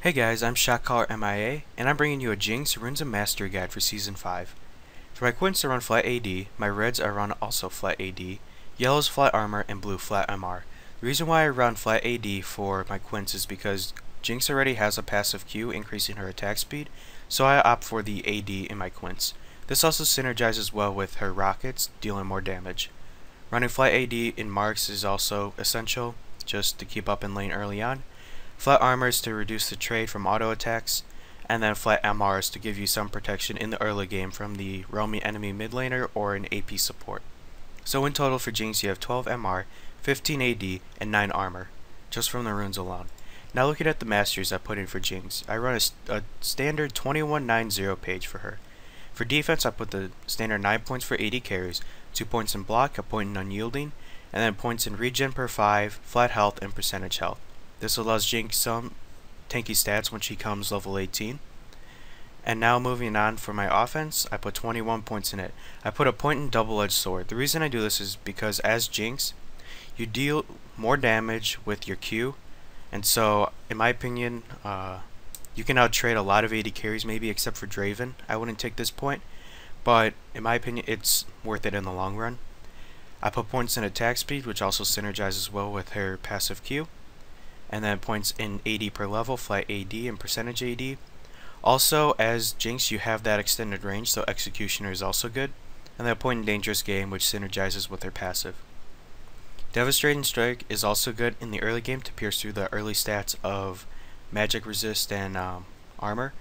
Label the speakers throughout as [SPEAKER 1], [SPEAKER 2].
[SPEAKER 1] Hey guys, I'm Shotcaller MIA, and I'm bringing you a Jinx Runes and Mastery guide for Season 5. For my quints I run flat AD, my reds I run also flat AD, yellow's flat armor, and blue flat MR. The reason why I run flat AD for my quints is because Jinx already has a passive Q increasing her attack speed, so I opt for the AD in my quints. This also synergizes well with her rockets, dealing more damage. Running flat AD in marks is also essential, just to keep up in lane early on. Flat armor is to reduce the trade from auto attacks, and then flat MR is to give you some protection in the early game from the roaming enemy mid laner or an AP support. So in total for Jinx you have 12 MR, 15 AD, and 9 armor, just from the runes alone. Now looking at the masteries I put in for Jinx, I run a standard 2190 page for her. For defense I put the standard 9 points for AD carries, 2 points in block, a point in unyielding, and then points in regen per 5, flat health, and percentage health. This allows Jinx some tanky stats when she comes level 18. And now moving on for my offense, I put 21 points in it. I put a point in double-edged sword. The reason I do this is because as Jinx, you deal more damage with your Q, and so in my opinion, you can out-trade a lot of AD carries, maybe except for Draven. I wouldn't take this point, but in my opinion, it's worth it in the long run. I put points in attack speed, which also synergizes well with her passive Q. And then points in AD per level, flat AD, and percentage AD. Also, as Jinx, you have that extended range, so Executioner is also good. And then a point in dangerous game, which synergizes with her passive. Devastating Strike is also good in the early game to pierce through the early stats of magic resist and armor.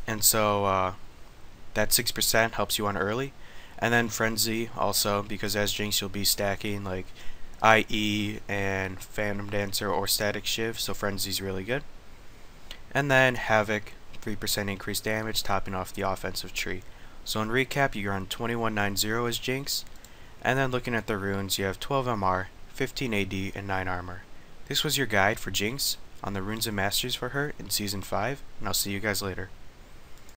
[SPEAKER 1] And so that 6% helps you on early. And then Frenzy also, because as Jinx you'll be stacking like IE and Phantom Dancer or Static Shiv, so Frenzy's really good. And then Havoc, 3% increased damage, topping off the offensive tree. So in recap, you run 2190 as Jinx, and then looking at the runes, you have 12 MR, 15 AD, and 9 armor. This was your guide for Jinx on the runes and masteries for her in Season 5, and I'll see you guys later.